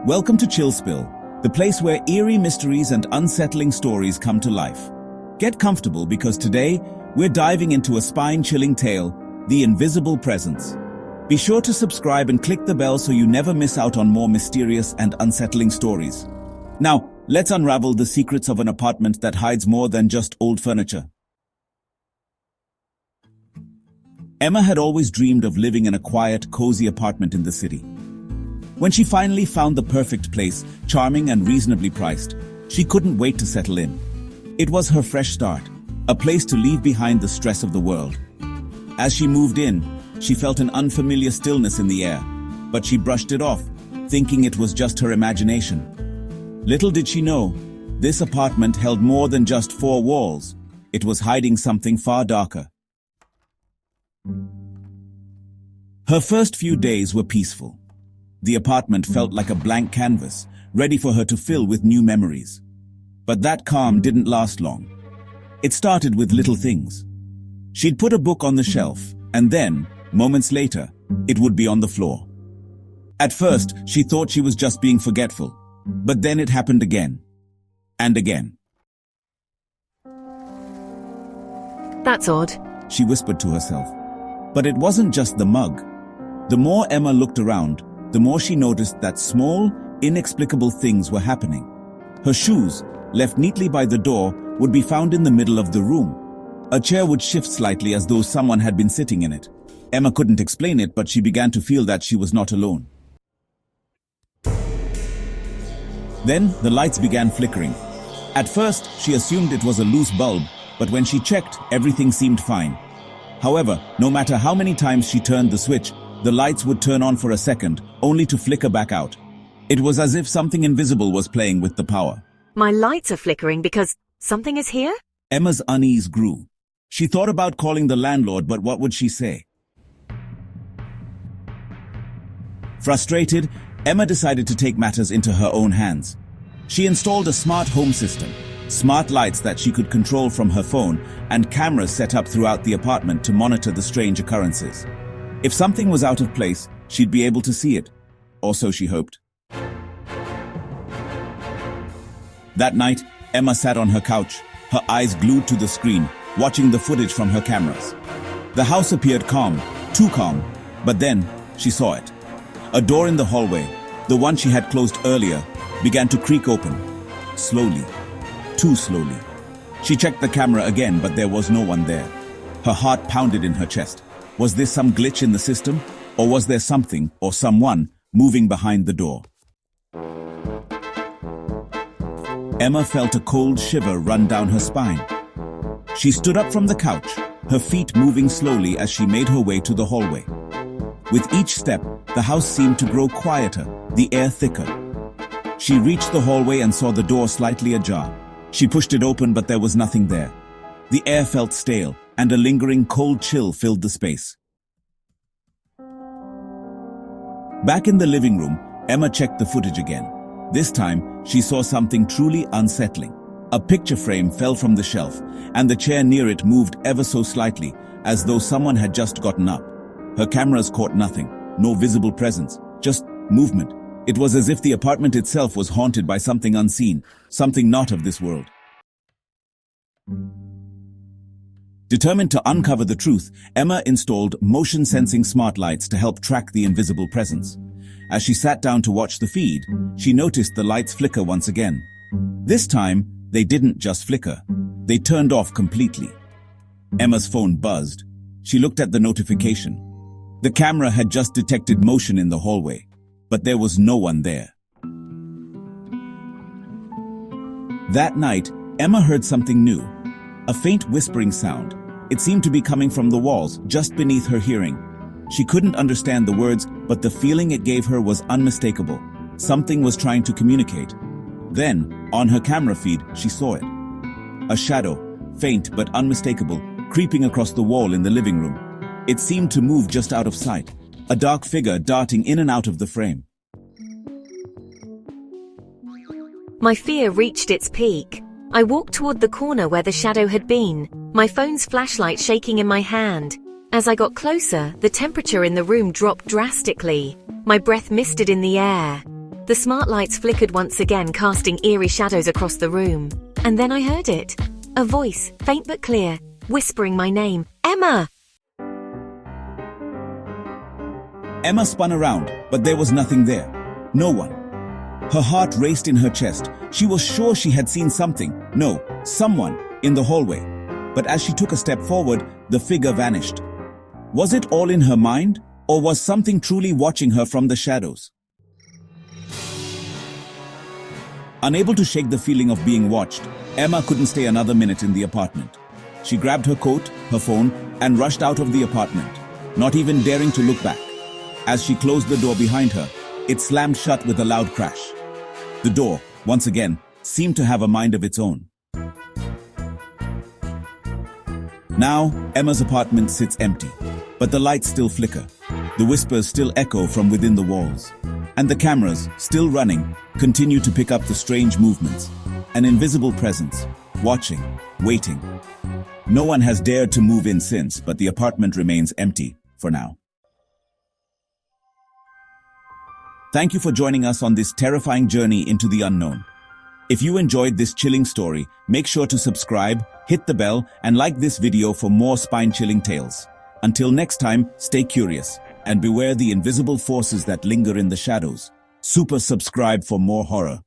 Welcome to ChillSpill, the place where eerie mysteries and unsettling stories come to life. Get comfortable because today, we're diving into a spine-chilling tale, The Invisible Presence. Be sure to subscribe and click the bell so you never miss out on more mysterious and unsettling stories. Now, let's unravel the secrets of an apartment that hides more than just old furniture. Emma had always dreamed of living in a quiet, cozy apartment in the city. When she finally found the perfect place, charming and reasonably priced, she couldn't wait to settle in. It was her fresh start, a place to leave behind the stress of the world. As she moved in, she felt an unfamiliar stillness in the air, but she brushed it off, thinking it was just her imagination. Little did she know, this apartment held more than just four walls. It was hiding something far darker. Her first few days were peaceful. The apartment felt like a blank canvas, ready for her to fill with new memories. But that calm didn't last long. It started with little things. She'd put a book on the shelf, and then, moments later, it would be on the floor. At first, she thought she was just being forgetful, but then it happened again, and again. That's odd, she whispered to herself. But it wasn't just the mug. The more Emma looked around, the more she noticed that small, inexplicable things were happening. Her shoes, left neatly by the door, would be found in the middle of the room. A chair would shift slightly as though someone had been sitting in it. Emma couldn't explain it, but she began to feel that she was not alone. Then, the lights began flickering. At first, she assumed it was a loose bulb, but when she checked, everything seemed fine. However, no matter how many times she turned the switch, the lights would turn on for a second, only to flicker back out. It was as if something invisible was playing with the power. My lights are flickering because something is here? Emma's unease grew. She thought about calling the landlord, but what would she say? Frustrated, Emma decided to take matters into her own hands. She installed a smart home system, smart lights that she could control from her phone, and cameras set up throughout the apartment to monitor the strange occurrences. If something was out of place, she'd be able to see it, or so she hoped. That night, Emma sat on her couch, her eyes glued to the screen, watching the footage from her cameras. The house appeared calm, too calm, but then she saw it. A door in the hallway, the one she had closed earlier, began to creak open, slowly, too slowly. She checked the camera again, but there was no one there. Her heart pounded in her chest. Was this some glitch in the system, or was there something or someone moving behind the door? Emma felt a cold shiver run down her spine. She stood up from the couch, her feet moving slowly as she made her way to the hallway. With each step, the house seemed to grow quieter, the air thicker. She reached the hallway and saw the door slightly ajar. She pushed it open, but there was nothing there. The air felt stale, and a lingering cold chill filled the space. Back in the living room, Emma checked the footage again. This time, she saw something truly unsettling. A picture frame fell from the shelf, and the chair near it moved ever so slightly, as though someone had just gotten up. Her cameras caught nothing, no visible presence, just movement. It was as if the apartment itself was haunted by something unseen, something not of this world. Determined to uncover the truth, Emma installed motion-sensing smart lights to help track the invisible presence. As she sat down to watch the feed, she noticed the lights flicker once again. This time, they didn't just flicker. They turned off completely. Emma's phone buzzed. She looked at the notification. The camera had just detected motion in the hallway, but there was no one there. That night, Emma heard something new. A faint whispering sound. It seemed to be coming from the walls, just beneath her hearing. She couldn't understand the words, but the feeling it gave her was unmistakable. Something was trying to communicate. Then, on her camera feed, she saw it. A shadow, faint but unmistakable, creeping across the wall in the living room. It seemed to move just out of sight, a dark figure darting in and out of the frame. My fear reached its peak. I walked toward the corner where the shadow had been, my phone's flashlight shaking in my hand. As I got closer, the temperature in the room dropped drastically. My breath misted in the air. The smart lights flickered once again, casting eerie shadows across the room. And then I heard it. A voice, faint but clear, whispering my name, Emma! Emma spun around, but there was nothing there. No one. Her heart raced in her chest. She was sure she had seen something, no, someone, in the hallway. But as she took a step forward, the figure vanished. Was it all in her mind, or was something truly watching her from the shadows? Unable to shake the feeling of being watched, Emma couldn't stay another minute in the apartment. She grabbed her coat, her phone, and rushed out of the apartment, not even daring to look back. As she closed the door behind her, it slammed shut with a loud crash. The door, once again, seemed to have a mind of its own. Now, Emma's apartment sits empty, but the lights still flicker. The whispers still echo from within the walls. And the cameras, still running, continue to pick up the strange movements. An invisible presence, watching, waiting. No one has dared to move in since, but the apartment remains empty, for now. Thank you for joining us on this terrifying journey into the unknown. If you enjoyed this chilling story, make sure to subscribe, hit the bell, and like this video for more spine-chilling tales. Until next time, stay curious, and beware the invisible forces that linger in the shadows. Super subscribe for more horror.